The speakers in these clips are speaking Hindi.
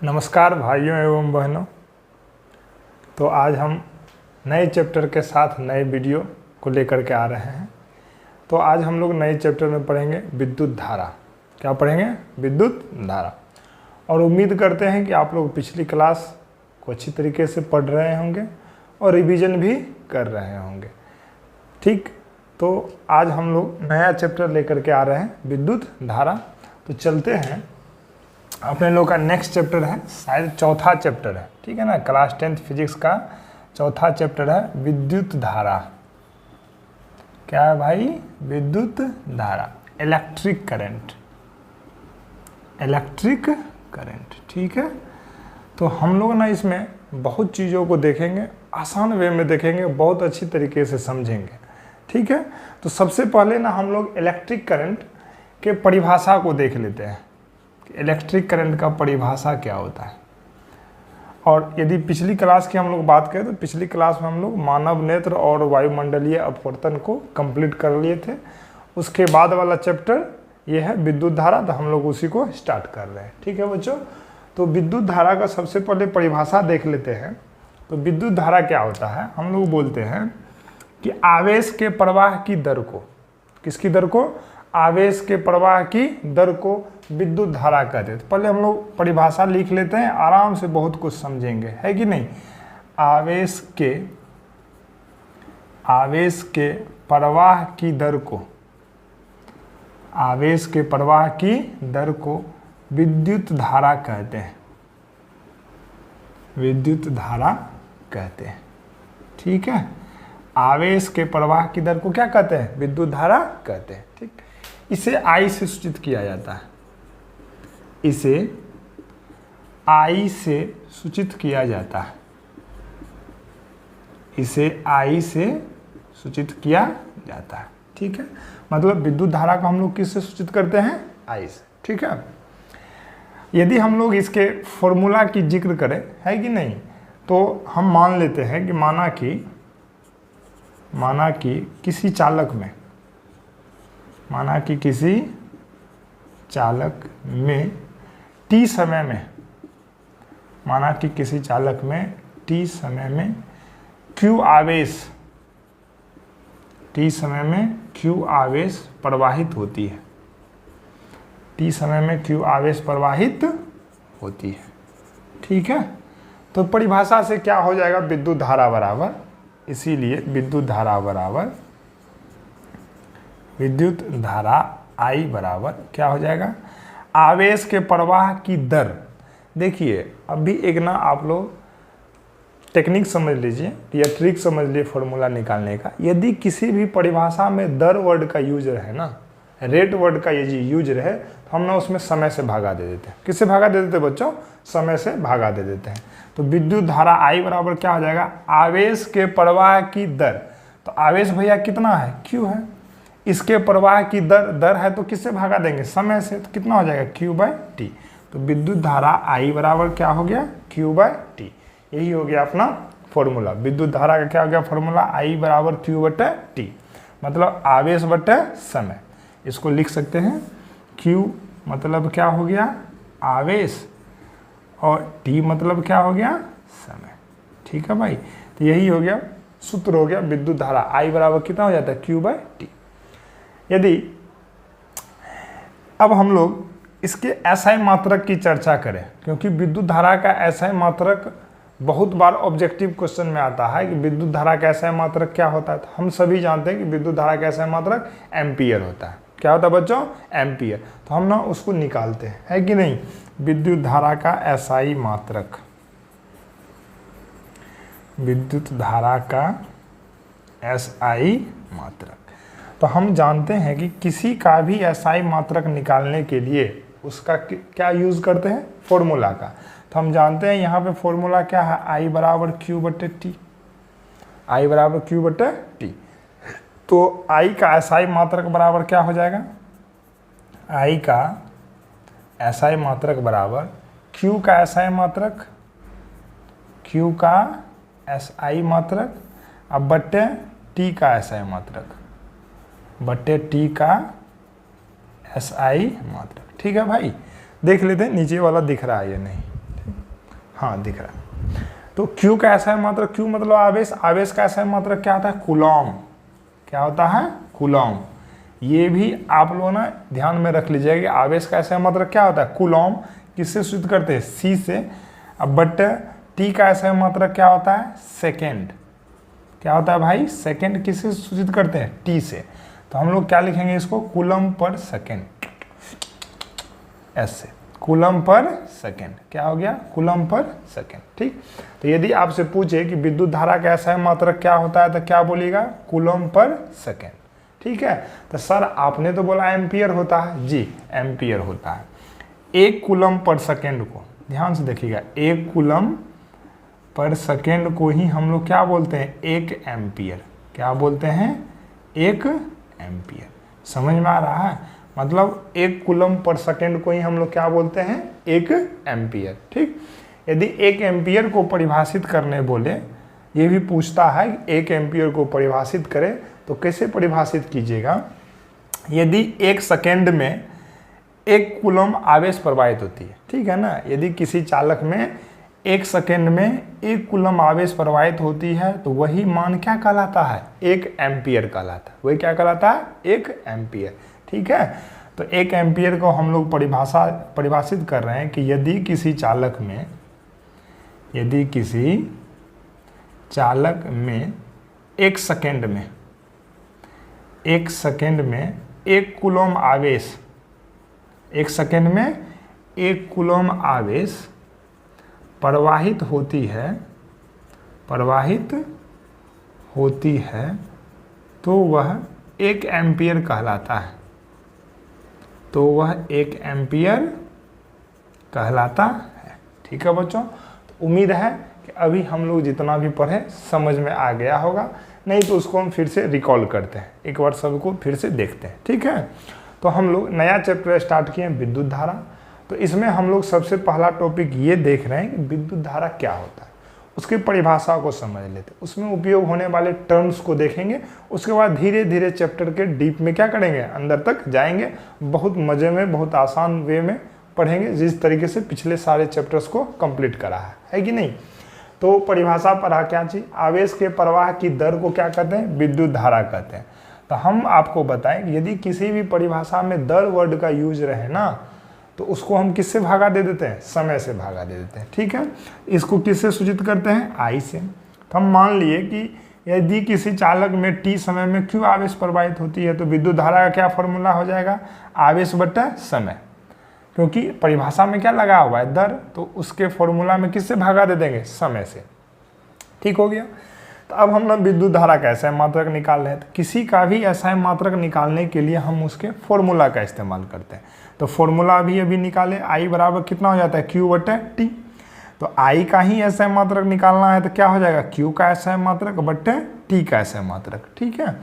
नमस्कार भाइयों एवं बहनों। तो आज हम नए चैप्टर के साथ नए वीडियो को लेकर के आ रहे हैं। तो आज हम लोग नए चैप्टर में पढ़ेंगे विद्युत धारा। क्या पढ़ेंगे? विद्युत धारा। और उम्मीद करते हैं कि आप लोग पिछली क्लास को अच्छी तरीके से पढ़ रहे होंगे और रिवीजन भी कर रहे होंगे। ठीक, तो आज हम लोग नया चैप्टर लेकर के आ रहे हैं विद्युत धारा। तो चलते हैं, अपने लोग का नेक्स्ट चैप्टर है, शायद चौथा चैप्टर है, ठीक है ना। क्लास 10th फिजिक्स का चौथा चैप्टर है विद्युत धारा। क्या है भाई? विद्युत धारा, इलेक्ट्रिक करंट, इलेक्ट्रिक करंट। ठीक है, तो हम लोग ना इसमें बहुत चीज़ों को देखेंगे, आसान वे में देखेंगे, बहुत अच्छी तरीके से समझेंगे। ठीक है, तो सबसे पहले ना हम लोग इलेक्ट्रिक करंट के परिभाषा को देख लेते हैं। इलेक्ट्रिक करंट का परिभाषा क्या होता है। और यदि पिछली क्लास की हम लोग बात करें तो पिछली क्लास में हम लोग मानव नेत्र और वायुमंडलीय अपवर्तन को कंप्लीट कर लिए थे। उसके बाद वाला चैप्टर ये है विद्युत धारा, तो हम लोग उसी को स्टार्ट कर रहे हैं। ठीक है बच्चों, तो विद्युत धारा का सबसे पहले परिभाषा देख लेते हैं। तो विद्युत धारा क्या होता है? हम लोग बोलते हैं कि आवेश के प्रवाह की दर को, किसकी दर को? आवेश के प्रवाह की दर को विद्युत धारा कहते हैं। तो पहले हम लोग परिभाषा लिख लेते हैं, आराम से बहुत कुछ समझेंगे, है कि नहीं। आवेश के प्रवाह की दर को, आवेश के प्रवाह की दर को विद्युत धारा कहते हैं, विद्युत धारा कहते हैं। ठीक है, आवेश के प्रवाह की दर को क्या कहते हैं? विद्युत धारा कहते हैं। ठीक, इसे आई से सूचित किया जाता है, इसे आई से सूचित किया जाता है, इसे आई से सूचित किया जाता है। ठीक है, मतलब विद्युत धारा को हम लोग किससे सूचित करते हैं? आई से। ठीक है, यदि हम लोग इसके फॉर्मूला की जिक्र करें, है कि नहीं, तो हम मान लेते हैं कि माना कि किसी चालक में, माना कि किसी चालक में टी समय में, माना कि किसी चालक में टी समय में क्यू आवेश, टी समय में क्यू आवेश प्रवाहित होती है, टी समय में क्यू आवेश प्रवाहित होती है। ठीक है, तो परिभाषा से क्या हो जाएगा? विद्युत धारा बराबर, इसीलिए विद्युत धारा बराबर, विद्युत धारा I बराबर क्या हो जाएगा? आवेश के प्रवाह की दर। देखिए अभी एक ना आप लोग टेक्निक समझ लीजिए या ट्रिक समझ लीजिए फॉर्मूला निकालने का। यदि किसी भी परिभाषा में दर वर्ड का यूज रहे ना, रेट वर्ड का यदि यूज रहे, तो हम ना उसमें समय से भागा दे देते हैं। किससे भागा दे देते हैं बच्चों? समय से भागा दे देते हैं। तो विद्युत धारा I बराबर क्या हो जाएगा? आवेश के प्रवाह की दर। तो आवेश भैया कितना है? Q है। इसके प्रवाह की दर है, तो किससे भागा देंगे? समय से। तो कितना हो जाएगा? Q/T। तो विद्युत धारा I बराबर क्या हो गया? Q/T। यही हो गया अपना फॉर्मूला। विद्युत धारा का क्या हो गया फॉर्मूला? I बराबर Q/T, मतलब आवेश बटे समय। इसको लिख सकते हैं Q मतलब क्या हो गया? आवेश, और T मतलब क्या हो गया? समय। ठीक है भाई, तो यही हो गया सूत्र, हो गया विद्युत धारा I बराबर कितना हो जाता है? Q/T। यदि अब हम लोग इसके SI मात्रक की चर्चा करें, क्योंकि विद्युत धारा का SI मात्रक बहुत बार ऑब्जेक्टिव क्वेश्चन में आता है कि विद्युत धारा का SI मात्रक क्या होता है। तो हम सभी जानते हैं कि विद्युत धारा का SI मात्रक एम्पियर होता है। क्या होता है बच्चों? एम्पियर। तो हम ना उसको निकालते हैं, है कि नहीं। विद्युत धारा का SI मात्रक, विद्युत धारा का SI मात्रक। तो हम जानते हैं कि किसी का भी SI मात्रक निकालने के लिए उसका क्या यूज करते हैं? फॉर्मूला का। तो हम जानते हैं यहाँ पे फॉर्मूला क्या है? I बराबर Q/T, I बराबर Q/T। तो I का SI मात्रक बराबर क्या हो जाएगा? I का SI मात्रक बराबर Q का SI मात्रक, Q का SI मात्रक अब बट्टे T का SI मात्रक, बट्टे T का SI मात्रक। ठीक है भाई, देख लेते हैं नीचे वाला दिख रहा है या नहीं। हाँ दिख रहा है। तो Q का ऐसा है मात्रक, Q मतलब आवेश, आवेश का ऐसा है मात्रक क्या होता है, कूलॉम। क्या होता है, कूलॉम। ये भी आप लोग ना ध्यान में रख लीजिएगा कि आवेश का ऐसा है मात्रक क्या होता है, कूलॉम। किससे सूचित करते हैं, C से। अब बट T का ऐसा है मात्रक क्या होता है, सेकेंड। क्या होता है भाई, सेकेंड। किससे सूचित करते हैं, T से। तो हम लोग क्या लिखेंगे इसको, कूलम पर सेकेंड, ऐसे, कूलम पर सेकेंड। क्या हो गया, कूलम पर सेकेंड। ठीक। तो यदि आपसे पूछे कि विद्युत धारा का ऐसा है मात्रक क्या होता है, तो क्या बोलिएगा, कूलम पर सेकेंड। ठीक है। तो सर आपने तो बोला एम्पियर होता है, जी एम्पियर होता है। एक कूलम पर सेकेंड को, ध्यान से देखिएगा, एक कूलम पर सेकेंड को ही हम लोग क्या बोलते हैं, एक एम्पियर। क्या बोलते हैं, एक एम्पियर। समझ में आ रहा है, मतलब एक कूलम पर सेकेंड को ही हम लोग क्या बोलते हैं, एक एम्पियर। ठीक। यदि एक एम्पियर को परिभाषित करने बोले, ये भी पूछता है एक एम्पियर को परिभाषित करें तो कैसे परिभाषित कीजिएगा। यदि एक सेकेंड में एक कूलम आवेश प्रवाहित होती है, ठीक है ना, यदि किसी चालक में एक सेकेंड में एक कूलम आवेश प्रवाहित होती है तो वही मान क्या कहलाता है, एक एम्पियर कहलाता है। वही क्या कहलाता है, एक एम्पियर। ठीक है। तो एक एम्पियर को हम लोग परिभाषित कर रहे हैं कि यदि किसी चालक में एक सेकेंड में एक कूलम आवेश, एक सेकेंड में एक कूलम आवेश प्रवाहित होती है तो वह एक एम्पियर कहलाता है। तो वह एक एम्पियर कहलाता है। ठीक है बच्चों। तो उम्मीद है कि अभी हम लोग जितना भी पढ़े समझ में आ गया होगा, नहीं तो उसको हम फिर से रिकॉल करते हैं, एक बार सबको फिर से देखते हैं। ठीक है। तो हम लोग नया चैप्टर स्टार्ट किए हैं, विद्युत धारा। तो इसमें हम लोग सबसे पहला टॉपिक ये देख रहे हैं कि विद्युत धारा क्या होता है, उसकी परिभाषा को समझ लेते हैं, उसमें उपयोग होने वाले टर्म्स को देखेंगे। उसके बाद धीरे धीरे चैप्टर के डीप में क्या करेंगे, अंदर तक जाएंगे। बहुत मज़े में, बहुत आसान वे में पढ़ेंगे, जिस तरीके से पिछले सारे चैप्टर्स को कंप्लीट करा है कि नहीं। तो परिभाषा पढ़ा क्या चीज़, आवेश के प्रवाह की दर को क्या कहते हैं, विद्युत धारा कहते हैं। तो हम आपको बताएं कि यदि किसी भी परिभाषा में दर वर्ड का यूज रहे ना, तो उसको हम किससे भागा दे देते हैं, समय से भागा दे देते हैं। ठीक है। इसको किससे सूचित करते हैं, आई से। तो हम मान लिए कि यदि किसी चालक में टी समय में क्यों आवेश प्रवाहित होती है, तो विद्युत धारा का क्या फॉर्मूला हो जाएगा, आवेश बटा समय। क्योंकि परिभाषा में क्या लगा हुआ है, दर, तो उसके फॉर्मूला में किससे भागा दे देंगे, समय से। ठीक हो गया। तो अब हम ना विद्युत धारा का ऐसा मात्रक निकाल रहे हैं। तो किसी का भी ऐसा मात्रक निकालने के लिए हम उसके फॉर्मूला का इस्तेमाल करते हैं। तो फॉर्मूला अभी निकाले, आई बराबर कितना हो जाता है, क्यू बटे टी। तो आई का ही ऐसा मात्रक निकालना है तो क्या हो जाएगा, क्यू का ऐसा मात्रक बटे टी का ऐसा मात्रक। ठीक है।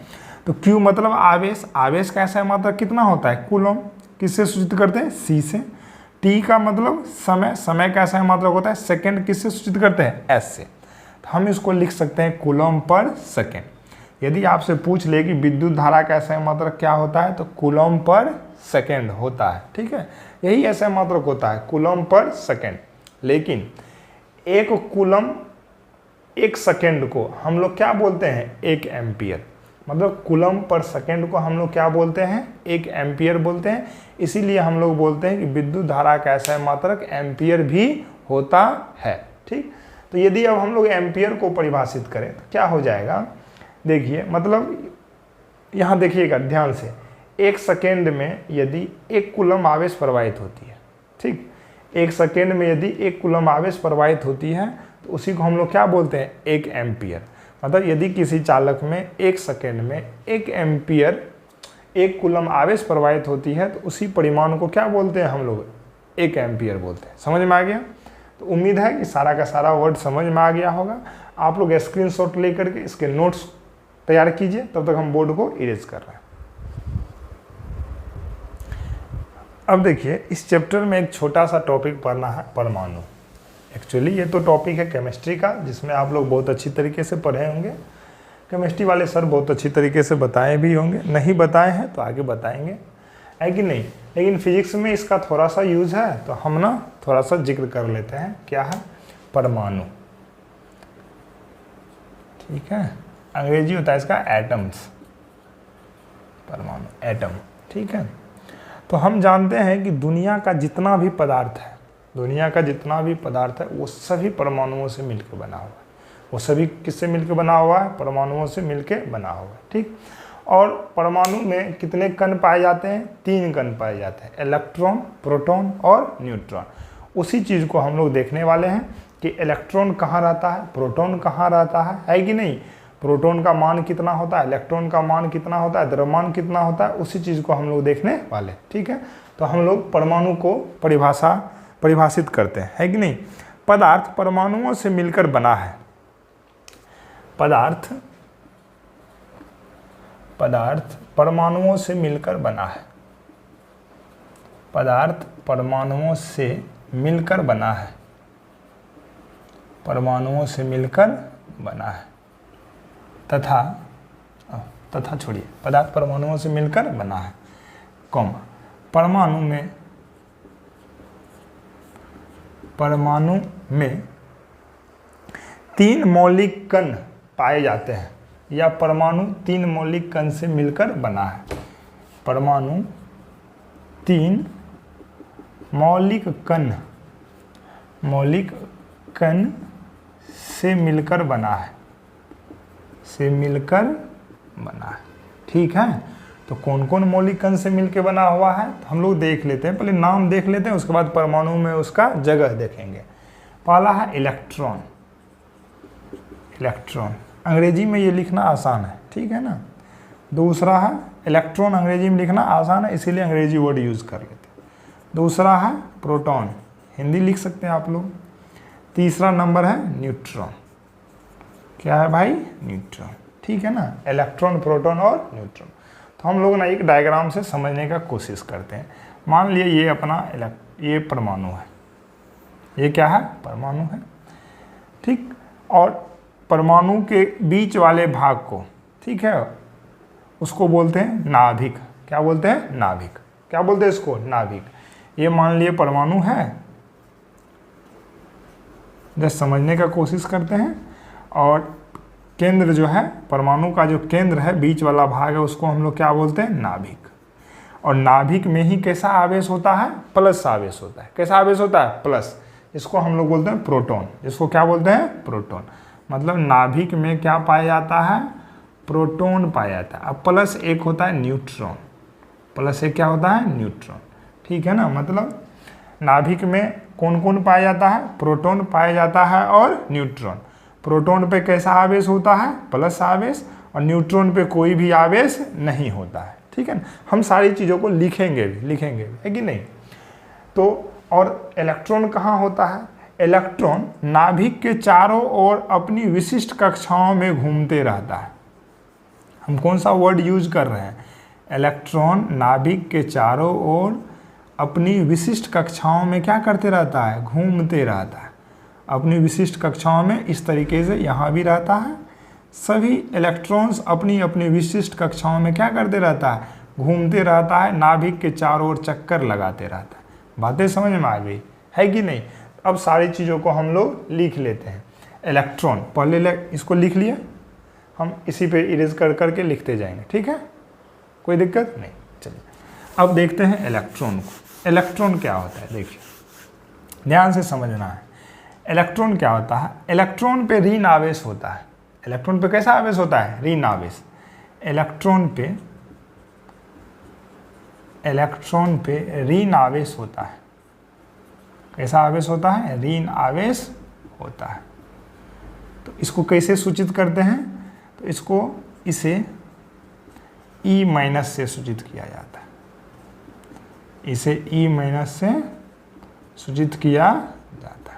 तो क्यू मतलब आवेश, आवेश का ऐसा मात्रक कितना होता है, कूलम। किससे सूचित करते हैं, सी से। टी का मतलब समय, समय का ऐसा मात्रक होता है सेकेंड। किससे सूचित करते हैं, एस से। तो हम इसको लिख सकते हैं कूलम पर सेकेंड। यदि आपसे पूछ ले कि विद्युत धारा का ऐसा मात्रक क्या होता है, तो कूलम पर सेकेंड होता है। ठीक है। यही ऐसा मात्रक होता है, कूलम पर सेकेंड। लेकिन एक कूलम एक सेकेंड को हम लोग क्या बोलते हैं, एक एम्पियर। मतलब कूलम पर सेकेंड को हम लोग क्या बोलते हैं, एक एम्पियर बोलते हैं। इसीलिए हम लोग बोलते हैं कि विद्युत धारा का ऐसा मात्रक एम्पियर भी होता है। ठीक। तो यदि अब हम लोग एम्पियर को परिभाषित करें तो क्या हो जाएगा, देखिए, मतलब यहाँ देखिएगा ध्यान से, एक सेकेंड में यदि एक कूलम आवेश प्रवाहित होती है, ठीक, एक सेकेंड में यदि एक कूलम आवेश प्रवाहित होती है तो उसी को हम लोग क्या बोलते हैं, एक एम्पियर। मतलब यदि किसी चालक में एक सेकेंड में एक एम्पियर एक कूलम आवेश प्रवाहित होती है तो उसी परिमाण को क्या बोलते हैं हम लोग, एक एम्पियर बोलते हैं। समझ में आ गया। तो उम्मीद है कि सारा का सारा वर्ड समझ में आ गया होगा। आप लोग स्क्रीनशॉट लेकर के इसके नोट्स तैयार कीजिए, तब तक हम बोर्ड को इरेज कर रहे हैं। अब देखिए, इस चैप्टर में एक छोटा सा टॉपिक पढ़ना है, परमाणु। एक्चुअली ये तो टॉपिक है केमिस्ट्री का, जिसमें आप लोग बहुत अच्छी तरीके से पढ़े होंगे। केमिस्ट्री वाले सर बहुत अच्छी तरीके से बताए भी होंगे, नहीं बताए हैं तो आगे बताएंगे, है कि नहीं। लेकिन फिजिक्स में इसका थोड़ा सा यूज़ है, तो हम ना थोड़ा सा जिक्र कर लेते हैं। क्या है, परमाणु, ठीक है। अंग्रेजी होता है इसका एटम्स, परमाणु, एटम, ठीक है। तो हम जानते हैं कि दुनिया का जितना भी पदार्थ है, दुनिया का जितना भी पदार्थ है वो सभी परमाणुओं से मिलकर बना हुआ है। वो सभी किससे मिलकर बना हुआ है? परमाणुओं से मिलकर बना हुआ है, ठीक। और परमाणु में कितने कण पाए जाते हैं? 3 कण पाए जाते हैं, इलेक्ट्रॉन, प्रोटॉन और न्यूट्रॉन। उसी चीज़ को हम लोग देखने वाले हैं कि इलेक्ट्रॉन कहाँ रहता है, प्रोटॉन कहाँ रहता है कि नहीं। प्रोटॉन का मान कितना होता है, इलेक्ट्रॉन का मान कितना होता है, द्रव्यमान कितना होता है, उसी चीज़ को हम लोग देखने वाले, ठीक है। तो हम लोग परमाणु को परिभाषित करते हैं, है कि नहीं। पदार्थ परमाणुओं से मिलकर बना है। पदार्थ परमाणुओं से मिलकर बना है। पदार्थ परमाणुओं से मिलकर बना है, परमाणुओं से मिलकर बना है। तथा छोड़िए, पदार्थ परमाणुओं से मिलकर बना है, परमाणु में 3 मौलिक कण पाए जाते हैं, या परमाणु 3 मौलिक कण से मिलकर बना है। परमाणु 3 मौलिक कण से मिलकर बना है, ठीक है। तो कौन कौन मौलिक कण से मिलकर बना हुआ है तो हम लोग देख लेते हैं। पहले नाम देख लेते हैं, उसके बाद परमाणु में उसका जगह देखेंगे। पहला है इलेक्ट्रॉन। अंग्रेजी में ये लिखना आसान है, ठीक है ना। दूसरा है इलेक्ट्रॉन, अंग्रेजी में लिखना आसान है, इसीलिए अंग्रेजी वर्ड यूज़ कर लेते हैं। दूसरा है प्रोटॉन, हिंदी लिख सकते हैं आप लोग। तीसरा नंबर है न्यूट्रॉन। क्या है भाई? न्यूट्रॉन, ठीक है ना। इलेक्ट्रॉन, प्रोटॉन और न्यूट्रॉन। तो हम लोग ना एक डायग्राम से समझने का कोशिश करते हैं। मान लिए ये अपना ये परमाणु है, ये क्या है? परमाणु है, ठीक। और परमाणु के बीच वाले भाग को, ठीक है, उसको बोलते हैं नाभिक। क्या बोलते हैं? नाभिक। क्या बोलते हैं इसको? नाभिक। ये मान लिए परमाणु है, जस्ट समझने का कोशिश करते हैं। और केंद्र जो है, परमाणु का जो केंद्र है, बीच वाला भाग है, उसको हम लोग क्या बोलते हैं? नाभिक। और नाभिक में ही कैसा आवेश होता है? प्लस आवेश होता है। कैसा आवेश होता है? प्लस। इसको हम लोग बोलते हैं प्रोटॉन। इसको क्या बोलते हैं? प्रोटॉन। मतलब नाभिक में क्या पाया जाता है? प्रोटॉन पाया जाता है। अब प्लस एक होता है न्यूट्रॉन। प्लस एक क्या होता है? न्यूट्रॉन, ठीक है ना। मतलब नाभिक में कौन कौन पाया जाता है? प्रोटॉन पाया जाता है और न्यूट्रॉन। प्रोटॉन पे कैसा आवेश होता है? प्लस आवेश। और न्यूट्रॉन पे कोई भी आवेश नहीं होता है, ठीक है ना। हम सारी चीज़ों को लिखेंगे भी, है कि नहीं। तो और इलेक्ट्रॉन कहाँ होता है? इलेक्ट्रॉन नाभिक के चारों ओर अपनी विशिष्ट कक्षाओं में घूमते रहता है। हम कौन सा वर्ड यूज कर रहे हैं? इलेक्ट्रॉन नाभिक के चारों ओर अपनी विशिष्ट कक्षाओं में क्या करते रहता है? घूमते रहता है। अपनी विशिष्ट कक्षाओं में इस तरीके से यहाँ भी रहता है। सभी इलेक्ट्रॉन्स अपनी अपनी विशिष्ट कक्षाओं में क्या करते रहता है? घूमते रहता है, नाभिक के चारों ओर चक्कर लगाते रहता है। बातें समझ में आ गई है कि नहीं? अब सारी चीज़ों को हम लोग लिख लेते हैं। इलेक्ट्रॉन पहले इसको लिख लिया, हम इसी पे इरेज कर करके लिखते जाएंगे, ठीक है, कोई दिक्कत नहीं। चलिए अब देखते हैं इलेक्ट्रॉन को। इलेक्ट्रॉन क्या होता है? देखिए ध्यान से समझना है। इलेक्ट्रॉन क्या होता है? इलेक्ट्रॉन पे ऋण आवेश होता है। इलेक्ट्रॉन पे कैसा आवेश होता है? ऋण आवेश। इलेक्ट्रॉन पे ऋण आवेश होता है। कैसा आवेश होता है? ऋण आवेश होता है। तो इसको कैसे सूचित करते हैं? तो इसे E माइनस से सूचित किया जाता है। इसे E माइनस से सूचित किया जाता है।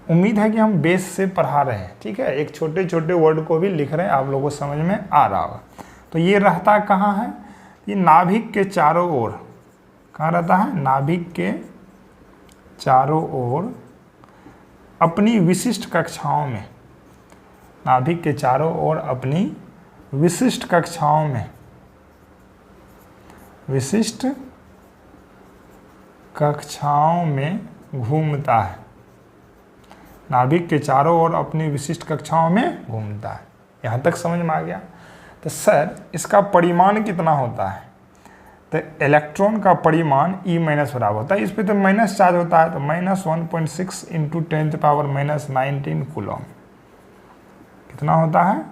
उम्मीद है कि हम बेस से पढ़ा रहे हैं, ठीक है। एक छोटे छोटे वर्ड को भी लिख रहे हैं, आप लोगों को समझ में आ रहा होगा। तो ये रहता कहाँ है? ये नाभिक के चारों ओर। कहाँ रहता है? नाभिक के चारों ओर अपनी विशिष्ट कक्षाओं में। नाभिक के चारों ओर अपनी विशिष्ट कक्षाओं में घूमता है। नाभिक के चारों ओर अपनी विशिष्ट कक्षाओं में घूमता है। यहाँ तक समझ में आ गया। तो सर इसका परिमाण कितना होता है? तो इलेक्ट्रॉन का परिमाण E माइनस बराबर होता है, इस पर तो माइनस चार्ज होता है, तो -1.6 इंटू 10⁻⁻19 कूलम कितना होता है?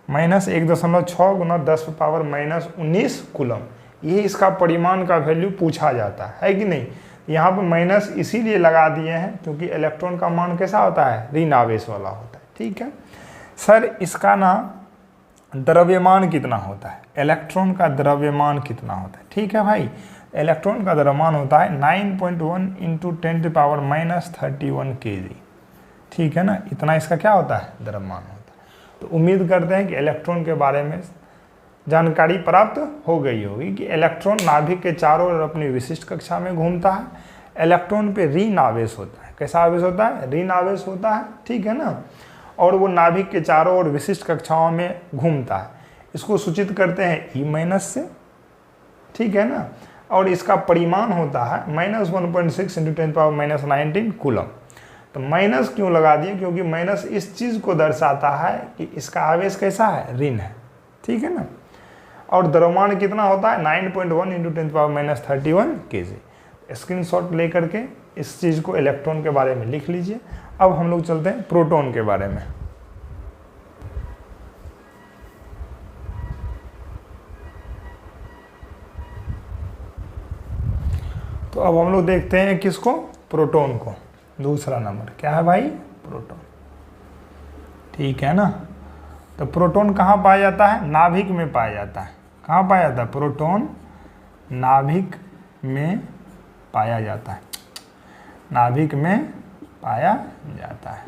-1.6 गुना 10⁻⁻19 कूलम। ये इसका परिमाण का वैल्यू पूछा जाता है कि नहीं। यहाँ पर माइनस इसीलिए लगा दिए हैं क्योंकि इलेक्ट्रॉन का मान कैसा होता है? ऋण आवेश वाला होता है। ठीक है सर, इसका ना द्रव्यमान कितना होता है? इलेक्ट्रॉन का द्रव्यमान कितना होता है? ठीक है भाई, इलेक्ट्रॉन का द्रव्यमान होता है 9.1 इंटू 10⁻31 kg। ठीक है ना, इतना इसका क्या होता है? द्रव्यमान होता है। तो उम्मीद करते हैं कि इलेक्ट्रॉन के बारे में जानकारी प्राप्त हो गई होगी कि इलेक्ट्रॉन नाभिक के चारों ओर अपनी विशिष्ट कक्षा में घूमता है। इलेक्ट्रॉन पे ऋण आवेश होता है। कैसा आवेश होता है? ऋण आवेश होता है। ठीक है ना, और वो नाभिक के चारों ओर विशिष्ट कक्षाओं में घूमता है। इसको सूचित करते हैं E माइनस से। ठीक है ना, और इसका परिमाण होता है -1.6 इंटू 10⁻⁻19 कूलम। तो माइनस क्यों लगा दिए? क्योंकि माइनस इस चीज़ को दर्शाता है कि इसका आवेश कैसा है? ऋण है। ठीक है ना, और द्रव्यमान कितना होता है? 9.1 इंटू 10⁻31 kg। स्क्रीनशॉट लेकर के इस चीज़ को इलेक्ट्रॉन के बारे में लिख लीजिए। अब हम लोग चलते हैं प्रोटॉन के बारे में। तो अब हम लोग देखते हैं किसको? प्रोटॉन को। दूसरा नंबर क्या है भाई? प्रोटॉन। ठीक है ना, तो प्रोटॉन कहाँ पाया जाता है? नाभिक में पाया जाता है। कहाँ पाया जाता है? प्रोटॉन नाभिक में पाया जाता है। नाभिक में पाया जाता है।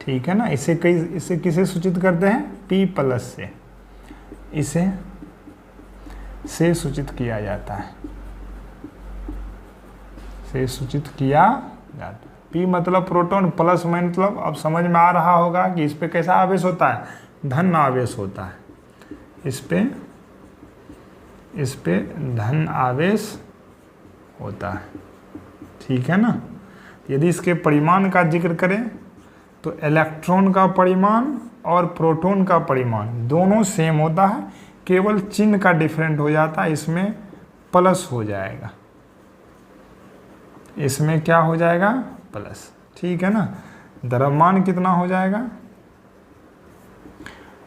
ठीक है ना, इसे किसे सूचित करते हैं? P+ से इसे सूचित किया जाता है। से सूचित किया जाता है। P मतलब प्रोटॉन, प्लस मतलब अब समझ में आ रहा होगा कि इस पे कैसा आवेश होता है? धन आवेश होता है। इस पे धन आवेश होता है। ठीक है ना, यदि इसके परिमाण का जिक्र करें तो इलेक्ट्रॉन का परिमाण और प्रोटॉन का परिमाण दोनों सेम होता है, केवल चिन्ह का डिफरेंट हो जाता है। इसमें प्लस हो जाएगा, इसमें क्या हो जाएगा? प्लस। ठीक है ना, द्रव्यमान कितना हो जाएगा?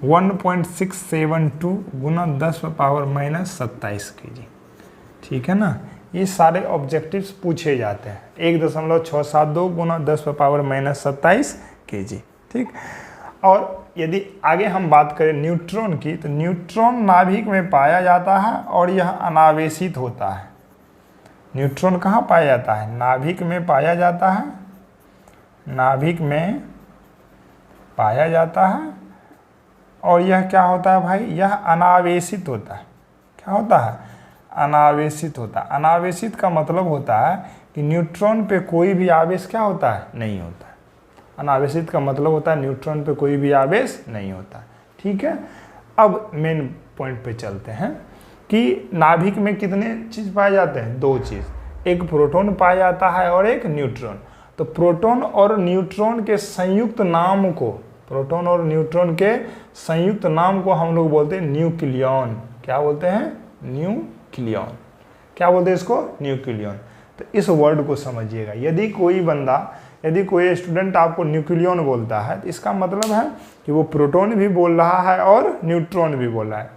1.672 गुना 10⁻⁻27 kg। ठीक है ना, ये सारे ऑब्जेक्टिव्स पूछे जाते हैं। 1.672 गुना 10⁻⁻27 kg। ठीक, और यदि आगे हम बात करें न्यूट्रॉन की, तो न्यूट्रॉन नाभिक में पाया जाता है और यह अनावेशित होता है। न्यूट्रॉन कहाँ पाया जाता है? नाभिक में पाया जाता है। नाभिक में पाया जाता है और यह क्या होता है भाई? यह अनावेशित होता है। क्या होता है? अनावेशित होता है। अनावेशित का मतलब होता है कि न्यूट्रॉन पे कोई भी आवेश क्या होता है? नहीं होता है। अनावेशित का मतलब होता है न्यूट्रॉन पे कोई भी आवेश नहीं होता। ठीक है, अब मेन पॉइंट पे चलते हैं कि नाभिक में कितने चीज़ पाए जाते हैं? दो चीज़, एक प्रोटॉन पाया जाता है और एक न्यूट्रॉन। तो प्रोटॉन और न्यूट्रॉन के संयुक्त नाम को, प्रोटॉन और न्यूट्रॉन के संयुक्त नाम को हम लोग बोलते हैं न्यूक्लियॉन। क्या बोलते हैं? न्यूक्लियॉन। क्या बोलते हैं इसको? न्यूक्लियॉन। तो इस वर्ड को समझिएगा। यदि कोई स्टूडेंट आपको न्यूक्लियॉन बोलता है तो इसका मतलब है कि वो प्रोटॉन भी बोल रहा है और न्यूट्रॉन भी बोल रहा है।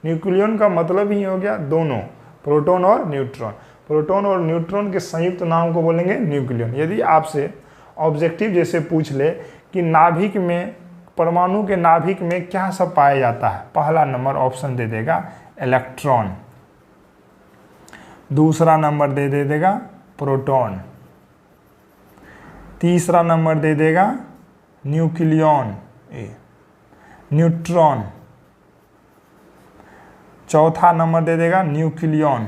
न्यूक्लियॉन का मतलब ही हो गया दोनों, प्रोटॉन और न्यूट्रॉन। प्रोटॉन और न्यूट्रॉन के संयुक्त नाम को बोलेंगे न्यूक्लियॉन। यदि आपसे ऑब्जेक्टिव जैसे पूछ ले कि नाभिक में, परमाणु के नाभिक में क्या सब पाया जाता है, पहला नंबर ऑप्शन दे देगा इलेक्ट्रॉन, दूसरा नंबर दे देगा प्रोटॉन, तीसरा नंबर दे देगा न्यूक्लियॉन न्यूट्रॉन, चौथा नंबर दे देगा न्यूक्लियॉन।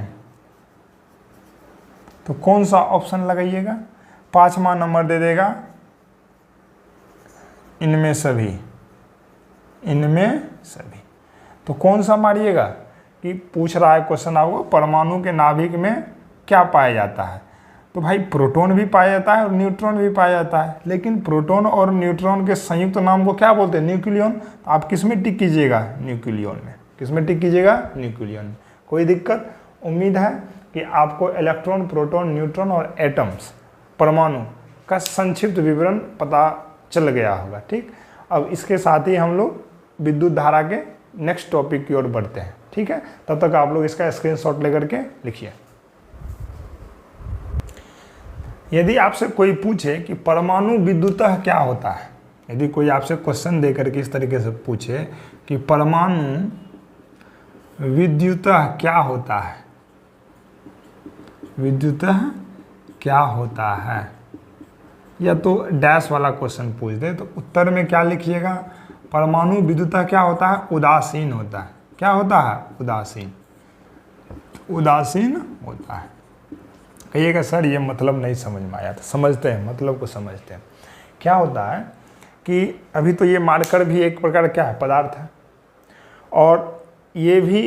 तो कौन सा ऑप्शन लगाइएगा? पांचवा नंबर दे देगा इनमें सभी। तो कौन सा मारिएगा कि पूछ रहा है क्वेश्चन आपको परमाणु के नाभिक में क्या पाया जाता है? तो भाई प्रोटॉन भी पाया जाता है और न्यूट्रॉन भी पाया जाता है, लेकिन प्रोटॉन और न्यूट्रॉन के संयुक्त नाम को क्या बोलते हैं? न्यूक्लियन। तो आप किस में टिक कीजिएगा? न्यूक्लियन में। किस में टिक कीजिएगा? न्यूक्लियन में। कोई दिक्कत? उम्मीद है कि आपको इलेक्ट्रॉन, प्रोटॉन, न्यूट्रॉन और एटम्स, परमाणु का संक्षिप्त विवरण पता चल गया होगा। ठीक, अब इसके साथ ही हम लोग विद्युत धारा के नेक्स्ट टॉपिक की ओर बढ़ते हैं। ठीक है, तब तक आप लोग इसका स्क्रीनशॉट लेकर के लिखिए। यदि आपसे कोई पूछे कि परमाणु विद्युतः क्या होता है, यदि कोई आपसे क्वेश्चन दे करके इस तरीके से पूछे कि परमाणु विद्युतः क्या होता है, विद्युतः क्या होता है, या तो डैश वाला क्वेश्चन पूछ दे, तो उत्तर में क्या लिखिएगा? परमाणु विद्युतः क्या होता है? उदासीन होता है। क्या होता है? उदासीन। उदासीन होता है। कहिएगा सर ये मतलब नहीं समझ में आया, तो समझते हैं, मतलब को समझते हैं। क्या होता है कि अभी तो ये मार्कर भी एक प्रकार क्या है? पदार्थ है, और ये भी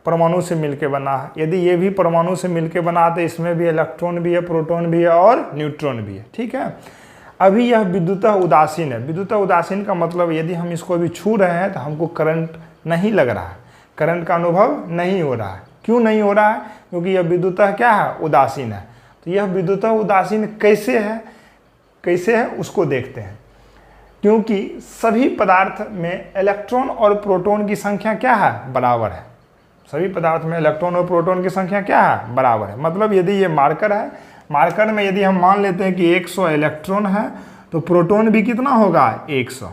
परमाणु से मिलके बना है। यदि ये भी परमाणु से मिलके बना तो इसमें भी इलेक्ट्रॉन भी है, प्रोटॉन भी है और न्यूट्रॉन भी है। ठीक है, अभी यह विद्युतः उदासीन है। विद्युतः उदासीन का मतलब यदि हम इसको अभी छू रहे हैं तो हमको करंट नहीं लग रहा है, करंट का अनुभव नहीं हो रहा है। क्यों नहीं हो रहा है? क्योंकि यह विद्युतः क्या है? उदासीन है। तो यह विद्युतः उदासीन कैसे है? कैसे है उसको देखते हैं। क्योंकि सभी पदार्थ में इलेक्ट्रॉन और प्रोटॉन की संख्या क्या है? बराबर है। सभी पदार्थ में इलेक्ट्रॉन और प्रोटॉन की संख्या क्या है? बराबर है। मतलब यदि ये मार्कर है, मार्कर में यदि हम मान लेते हैं कि 100 इलेक्ट्रॉन है, तो प्रोटॉन भी कितना होगा? 100।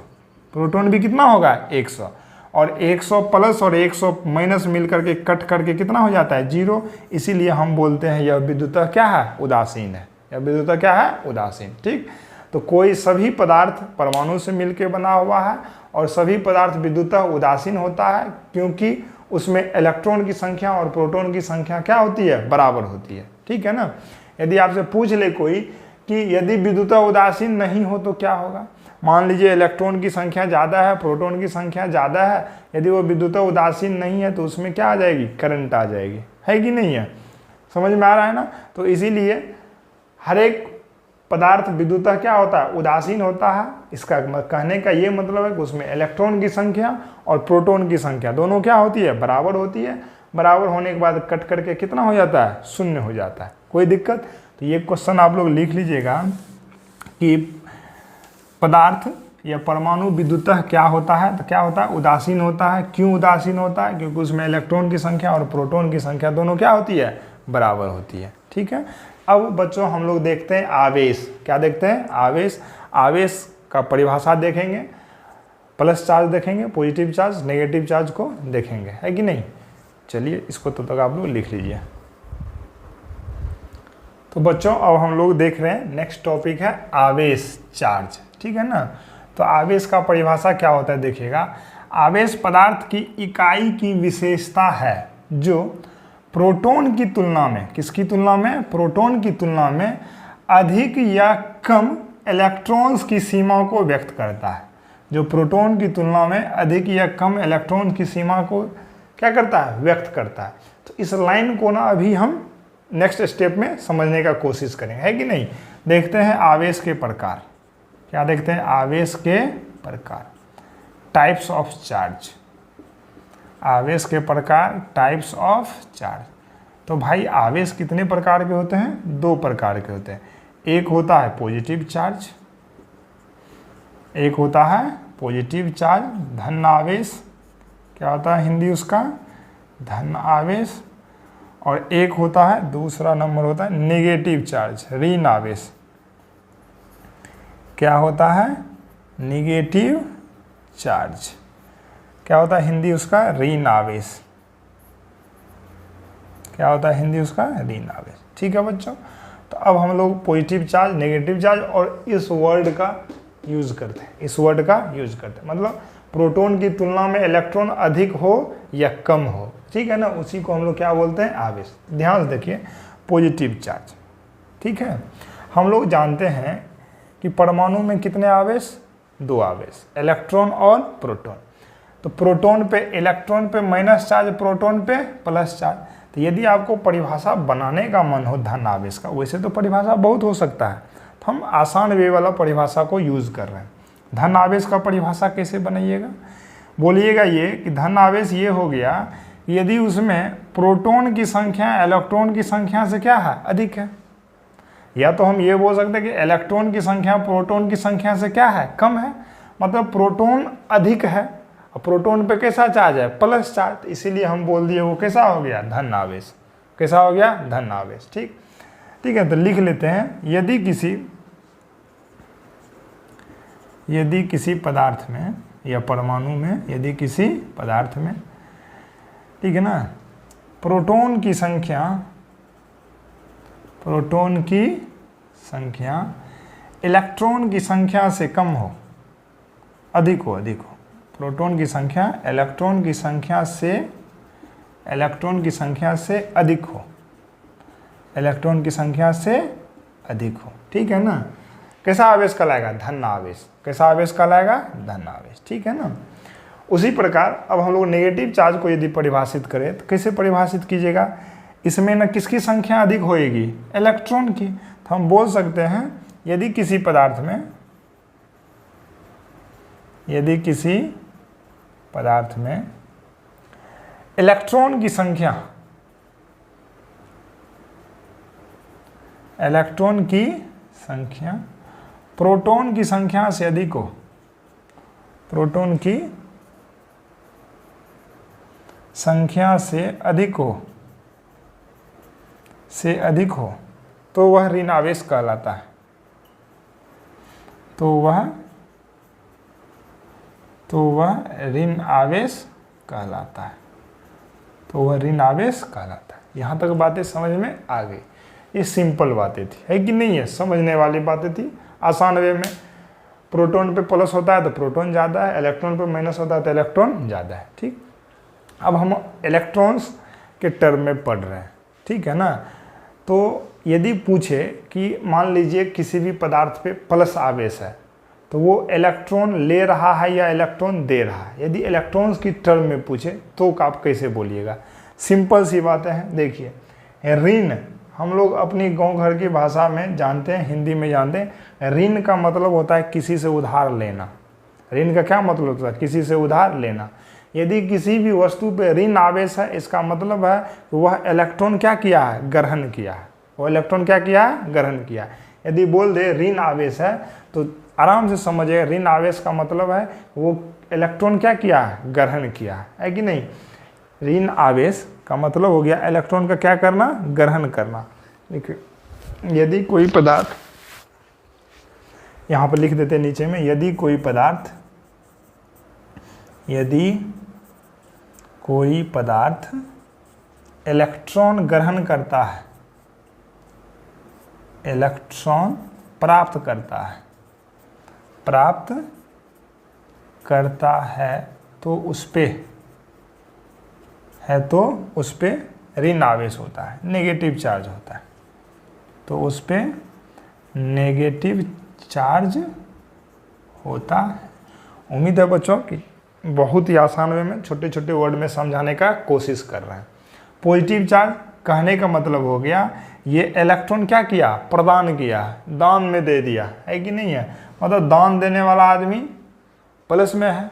प्रोटॉन भी कितना होगा? 100। और 100 प्लस और 100 माइनस मिल करके कट करके कितना हो जाता है? 0। इसीलिए हम बोलते हैं यह विद्युतः क्या है? उदासीन है। यह विद्युतः क्या है? उदासीन। ठीक, तो कोई सभी पदार्थ परमाणु से मिलकर बना हुआ है और सभी पदार्थ विद्युतः उदासीन होता है, क्योंकि उसमें इलेक्ट्रॉन की संख्या और प्रोटॉन की संख्या क्या होती है? बराबर होती है। ठीक है ना। यदि आपसे पूछ ले कोई कि यदि विद्युतः उदासीन नहीं हो तो क्या होगा? मान लीजिए इलेक्ट्रॉन की संख्या ज़्यादा है, प्रोटॉन की संख्या ज़्यादा है, यदि वो विद्युतः उदासीन नहीं है तो उसमें क्या आ जाएगी? करंट आ जाएगी। है कि नहीं है? समझ में आ रहा है ना। तो इसीलिए हर एक पदार्थ विद्युतः क्या होता है? उदासीन होता है। इसका कहने का ये मतलब है कि उसमें इलेक्ट्रॉन की संख्या और प्रोटॉन की संख्या दोनों क्या होती है? बराबर होती है। बराबर होने के बाद कट करके कितना हो जाता है? शून्य हो जाता है। कोई दिक्कत? तो ये क्वेश्चन आप लोग लिख लीजिएगा कि पदार्थ या परमाणु विद्युतः क्या होता है? तो क्या होता है? उदासीन होता है। क्यों उदासीन होता है? क्योंकि उसमें इलेक्ट्रॉन की संख्या और प्रोटॉन की संख्या दोनों क्या होती है? बराबर होती है। ठीक है, अब बच्चों हम लोग देखते हैं आवेश। क्या देखते हैं? आवेश। आवेश का परिभाषा देखेंगे, प्लस चार्ज देखेंगे, पॉजिटिव चार्ज, नेगेटिव चार्ज को देखेंगे। है कि नहीं? चलिए इसको तो तक आप लोग लिख लीजिए। तो बच्चों अब हम लोग देख रहे हैं नेक्स्ट टॉपिक है आवेश, चार्ज। ठीक है ना। तो आवेश का परिभाषा क्या होता है देखिएगा। आवेश पदार्थ की इकाई की विशेषता है जो प्रोटॉन की तुलना में, किसकी तुलना में? प्रोटॉन की तुलना में अधिक या कम इलेक्ट्रॉन्स की सीमा को व्यक्त करता है। जो प्रोटॉन की तुलना में अधिक या कम इलेक्ट्रॉन की सीमा को क्या करता है? व्यक्त करता है। तो इस लाइन को ना अभी हम नेक्स्ट स्टेप में समझने का कोशिश करेंगे। है कि नहीं? देखते हैं आवेश के प्रकार। क्या देखते हैं? आवेश के प्रकार, टाइप्स ऑफ चार्ज। आवेश के प्रकार, टाइप्स ऑफ चार्ज। तो भाई आवेश कितने प्रकार के होते हैं? 2 प्रकार के होते हैं। एक होता है पॉजिटिव चार्ज, एक होता है पॉजिटिव चार्ज, धन आवेश। क्या होता है हिंदी उसका? धन आवेश। और एक होता है, दूसरा नंबर होता है नेगेटिव चार्ज, ऋण आवेश। क्या होता है? Negative charge. क्या होता है हिंदी उसका? ऋण आवेश। क्या होता है हिंदी उसका? ऋण आवेश। ठीक है बच्चों। तो अब हम लोग पॉजिटिव चार्ज, नेगेटिव चार्ज और इस वर्ड का यूज करते हैं, इस वर्ड का यूज करते हैं। मतलब प्रोटॉन की तुलना में इलेक्ट्रॉन अधिक हो या कम हो। ठीक है ना, उसी को हम लोग क्या बोलते हैं? आवेश। ध्यान से देखिए, पॉजिटिव चार्ज। ठीक है, हम लोग जानते हैं कि परमाणु में कितने आवेश? 2 आवेश, इलेक्ट्रॉन और प्रोटॉन। तो प्रोटॉन पे इलेक्ट्रॉन पे माइनस चार्ज, प्रोटॉन पे प्लस चार्ज। तो यदि आपको परिभाषा बनाने का मन हो धन आवेश का, वैसे तो परिभाषा बहुत हो सकता है, तो हम आसान वे वाला परिभाषा को यूज़ कर रहे हैं। धन आवेश का परिभाषा कैसे बनाइएगा, बोलिएगा ये कि धन आवेश ये हो गया यदि उसमें प्रोटॉन की संख्या इलेक्ट्रॉन की संख्या से क्या है, अधिक है। या तो हम ये बोल सकते हैं कि इलेक्ट्रॉन की संख्या प्रोटॉन की संख्या से क्या है, कम है, मतलब प्रोटॉन अधिक है और प्रोटॉन पे कैसा चार्ज है, प्लस चार्ज, इसीलिए हम बोल दिए वो कैसा हो गया, धन आवेश। कैसा हो गया, धन आवेश। ठीक है, तो लिख लेते हैं, यदि किसी पदार्थ में या परमाणु में, यदि किसी पदार्थ में, ठीक है ना, प्रोटॉन की संख्या इलेक्ट्रॉन की संख्या से कम हो, अधिक हो, प्रोटॉन की संख्या इलेक्ट्रॉन की संख्या से अधिक हो, इलेक्ट्रॉन की संख्या से अधिक हो, ठीक है ना, कैसा आवेश कहलाएगा, धन आवेश। कैसा आवेश कहलाएगा, धन आवेश, ठीक है ना। उसी प्रकार अब हम लोग नेगेटिव चार्ज को यदि परिभाषित करें तो कैसे परिभाषित कीजिएगा, इसमें न किसकी संख्या अधिक होएगी, इलेक्ट्रॉन की। तो हम बोल सकते हैं यदि किसी पदार्थ में इलेक्ट्रॉन की संख्या प्रोटॉन की संख्या से अधिक हो, प्रोटॉन की संख्या से अधिक हो तो वह ऋण आवेश कहलाता है। तो वह ऋण आवेश कहलाता है। यहाँ तक बातें समझ में आ गई। ये सिंपल बातें थी, है कि नहीं है, समझने वाली बातें थी, आसान वे में। प्रोटॉन पे प्लस होता है तो प्रोटॉन ज़्यादा है, इलेक्ट्रॉन पे माइनस होता है तो इलेक्ट्रॉन ज़्यादा है। ठीक, अब हम इलेक्ट्रॉन्स के टर्म में पढ़ रहे हैं, ठीक है ना। तो यदि पूछे कि मान लीजिए किसी भी पदार्थ पे प्लस आवेश है तो वो इलेक्ट्रॉन ले रहा है या इलेक्ट्रॉन दे रहा है, यदि इलेक्ट्रॉन्स की टर्म में पूछे तो आप कैसे बोलिएगा। सिंपल सी बातें हैं, देखिए ऋण हम लोग अपनी गांव घर की भाषा में जानते हैं, हिंदी में जानते हैं। ऋण का मतलब होता है किसी से उधार लेना। ऋण का क्या मतलब होता है, किसी से उधार लेना। यदि किसी भी वस्तु पे ऋण आवेश है, इसका मतलब है कि वह इलेक्ट्रॉन क्या किया है, ग्रहण किया है। वो इलेक्ट्रॉन क्या किया है, ग्रहण किया है। यदि बोल दे ऋण आवेश है तो आराम से समझिए, ऋण आवेश का मतलब है वो इलेक्ट्रॉन क्या किया है, ग्रहण किया है कि नहीं। ऋण आवेश का मतलब हो गया इलेक्ट्रॉन का क्या करना, ग्रहण करना। देखिए यदि कोई पदार्थ, यहाँ पर लिख देते नीचे में, यदि कोई पदार्थ इलेक्ट्रॉन ग्रहण करता है, इलेक्ट्रॉन प्राप्त करता है तो उस पे ऋण आवेश होता है, नेगेटिव चार्ज होता है। तो उस पे नेगेटिव चार्ज होता है। उम्मीद है बच्चों कि बहुत ही आसान वे में छोटे छोटे वर्ड में समझाने का कोशिश कर रहे हैं। पॉजिटिव चार्ज कहने का मतलब हो गया ये इलेक्ट्रॉन क्या किया, प्रदान किया, दान में दे दिया, है कि नहीं है। मतलब दान देने वाला आदमी प्लस में है।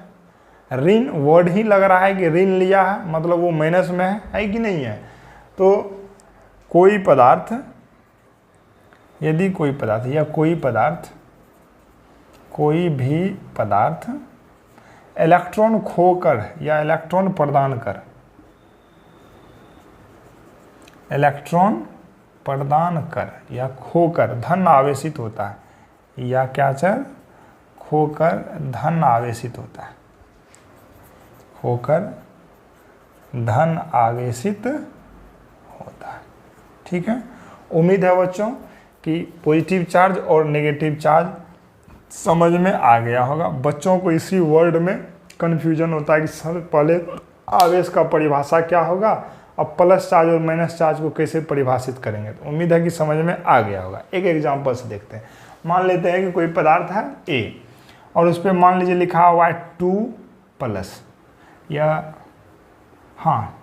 ऋण वर्ड ही लग रहा है कि ऋण लिया है, मतलब वो माइनस में है कि नहीं है। तो कोई पदार्थ, यदि कोई पदार्थ या कोई भी पदार्थ इलेक्ट्रॉन खोकर या इलेक्ट्रॉन प्रदान कर या खोकर धन आवेशित होता है, या क्या सर, खोकर धन आवेशित होता है, खोकर धन आवेशित होता है। ठीक है, उम्मीद है बच्चों कि पॉजिटिव चार्ज और नेगेटिव चार्ज समझ में आ गया होगा। बच्चों को इसी वर्ड में कन्फ्यूजन होता है कि सर पहले आवेश का परिभाषा क्या होगा, अब प्लस चार्ज और माइनस चार्ज को कैसे परिभाषित करेंगे। तो उम्मीद है कि समझ में आ गया होगा। एक एग्जांपल से देखते हैं। मान लेते हैं कि कोई पदार्थ है A और उस पर मान लीजिए लिखा हुआ है 2+ या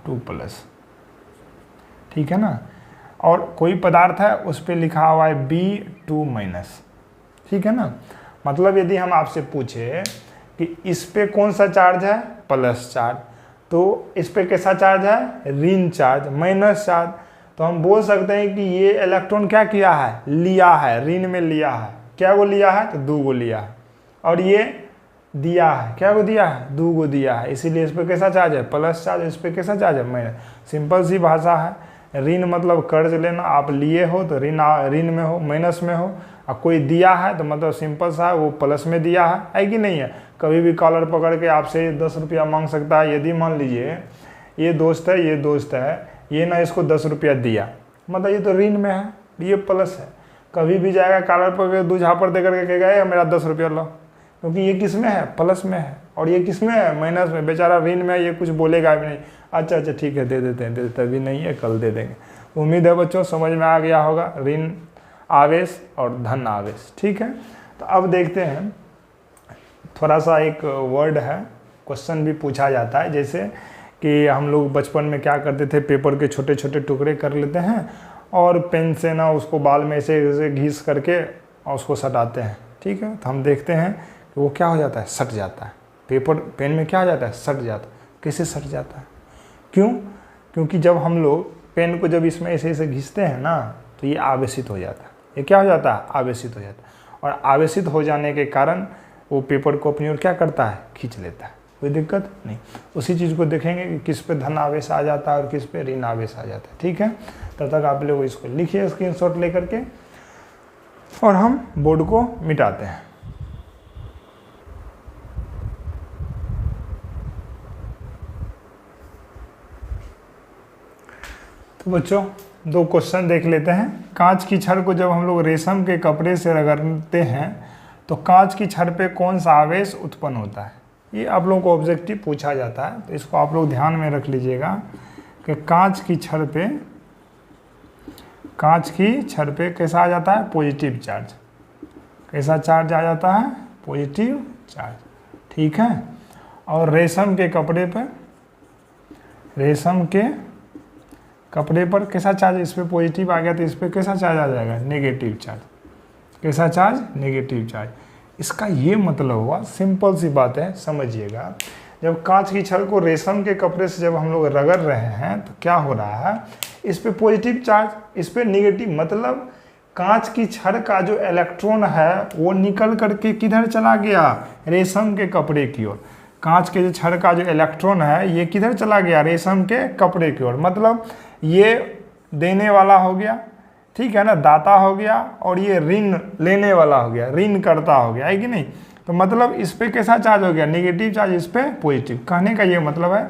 2+। ठीक है ना। और कोई पदार्थ है उस पर लिखा हुआ है B2-, ठीक है ना। मतलब यदि हम आपसे पूछे कि इस पे कौन सा चार्ज है, प्लस चार्ज, तो इस पे कैसा चार्ज है, ऋण चार्ज, माइनस चार्ज, तो हम बोल सकते हैं कि ये इलेक्ट्रॉन क्या किया है, लिया है, ऋण में लिया है। क्या को लिया है, तो 2 को लिया है। और ये दिया है, क्या को दिया है, 2 को दिया है, इसीलिए इस पर कैसा चार्ज है, प्लस चार्ज, इस पर कैसा चार्ज है, माइनस। सिंपल सी भाषा है। ऋण मतलब कर्ज लेना, आप लिए हो तो ऋण में हो, माइनस में हो। और कोई दिया है तो मतलब सिंपल सा है, वो प्लस में दिया है कि नहीं है। कभी भी कॉलर पकड़ के आपसे 10 रुपया मांग सकता है। यदि मान लीजिए ये दोस्त है, ये ना इसको 10 रुपया दिया, मतलब ये तो ऋण में है, ये प्लस है। कभी भी जाएगा कॉलर पकड़ के 2 झापड़ दे करके कहेगा मेरा 10 रुपया लो, क्योंकि ये किस में है, प्लस में है, और ये किस में है, माइनस में। बेचारा ऋण में है, ये कुछ बोलेगा भी नहीं। अच्छा ठीक है, दे देते हैं, अभी नहीं है, कल दे देंगे। उम्मीद है बच्चों समझ में आ गया होगा, ऋण आवेश और धन आवेश, ठीक है। तो अब देखते हैं, थोड़ा सा एक वर्ड है, क्वेश्चन भी पूछा जाता है, जैसे कि हम लोग बचपन में क्या करते थे, पेपर के छोटे छोटे टुकड़े कर लेते हैं और पेन से ना उसको बाल में ऐसे घिस करके और उसको सटाते हैं, ठीक है। तो हम देखते हैं कि वो क्या हो जाता है, सट जाता है। पेन में क्या हो जाता है, सट जाता है। कैसे सट जाता है, क्यों? क्योंकि जब हम लोग पेन को जब इसमें ऐसे ऐसे घिसते हैं ना, तो ये आवेशित हो जाता है। ये क्या हो जाता है, आवेशित हो जाता है। और आवेशित हो जाने के कारण वो पेपर को अपनी ओर क्या करता है, खींच लेता है। कोई दिक्कत नहीं। उसी चीज़ को देखेंगे कि किस पे धन आवेश आ जाता है और किस पे ऋण आवेश आ जाता है, ठीक है। तब तक आप लोग इसको लिखिए स्क्रीनशॉट लेकर के, और हम बोर्ड को मिटाते हैं। तो बच्चों 2 क्वेश्चन देख लेते हैं। कांच की छड़ को जब हम लोग रेशम के कपड़े से रगड़ते हैं तो कांच की छड़ पे कौन सा आवेश उत्पन्न होता है। ये आप लोगों को ऑब्जेक्टिव पूछा जाता है, तो इसको आप लोग ध्यान में रख लीजिएगा कि कांच की छड़ पे कैसा आ जाता है, पॉजिटिव चार्ज। कैसा चार्ज आ जाता है, पॉजिटिव चार्ज, ठीक है। और रेशम के कपड़े पर कैसा चार्ज, इस पर पॉजिटिव आ गया तो इस पर कैसा चार्ज आ जाएगा, नेगेटिव चार्ज। कैसा चार्ज, नेगेटिव चार्ज। इसका ये मतलब हुआ, सिंपल सी बात है, समझिएगा। जब कांच की छड़ को रेशम के कपड़े से जब हम लोग रगड़ रहे हैं तो क्या हो रहा है, इस पे पॉजिटिव चार्ज, इस पे नेगेटिव, मतलब कांच की छड़ का जो इलेक्ट्रॉन है वो निकल करके किधर चला गया, रेशम के कपड़े की ओर। कांच के जो छड़ का जो इलेक्ट्रॉन है ये किधर चला गया, रेशम के कपड़े की ओर। मतलब ये देने वाला हो गया, ठीक है ना, दाता हो गया, और ये ऋण लेने वाला हो गया, ऋण करता हो गया, है कि नहीं। तो मतलब इस पे कैसा चार्ज हो गया, नेगेटिव चार्ज, इस पे पॉजिटिव। कहने का ये मतलब है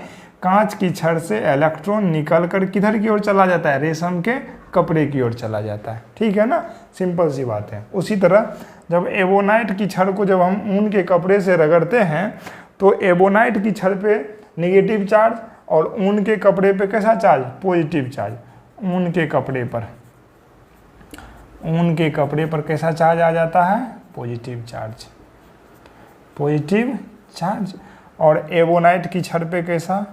कांच की छड़ से इलेक्ट्रॉन निकल कर किधर की ओर चला जाता है, रेशम के कपड़े की ओर चला जाता है, ठीक है ना। सिंपल सी बात है। उसी तरह जब एबोनाइट की छड़ को जब हम ऊन के कपड़े से रगड़ते हैं तो एबोनाइट की छड़ पे नेगेटिव चार्ज और ऊन के कपड़े पे कैसा चार्ज, पॉजिटिव चार्ज। ऊन के कपड़े पर कैसा चार्ज आ जाता है, पॉजिटिव चार्ज, पॉजिटिव चार्ज। और एबोनाइट की छड़ पे कैसा,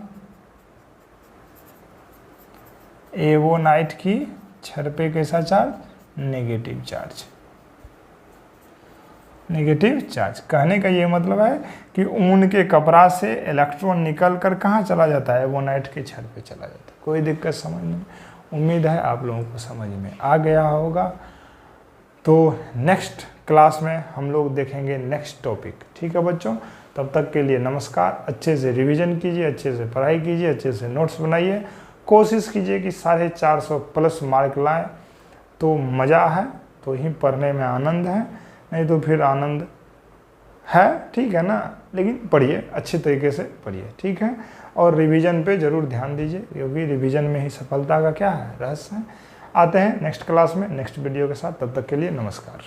एबोनाइट की छड़ पे कैसा charge, negative charge, negative charge. कहने का ये मतलब है कि ऊन के कपड़ा से इलेक्ट्रॉन निकल कर कहाँ चला जाता है, एबोनाइट के छड़ पे चला जाता है। कोई दिक्कत समझ नहीं, उम्मीद है आप लोगों को समझ में आ गया होगा। तो नेक्स्ट क्लास में हम लोग देखेंगे नेक्स्ट टॉपिक, ठीक है बच्चों। तब तक के लिए नमस्कार। अच्छे से रिवीजन कीजिए, अच्छे से पढ़ाई कीजिए, अच्छे से नोट्स बनाइए। कोशिश कीजिए कि 450+ मार्क लाएं, तो मज़ा है, तो ही पढ़ने में आनंद है, नहीं तो फिर आनंद है, ठीक है ना। लेकिन पढ़िए, अच्छे तरीके से पढ़िए, ठीक है। और रिवीजन पे ज़रूर ध्यान दीजिए, क्योंकि रिवीजन में ही सफलता का क्या है, रहस्य है। आते हैं नेक्स्ट क्लास में नेक्स्ट वीडियो के साथ, तब तक के लिए नमस्कार।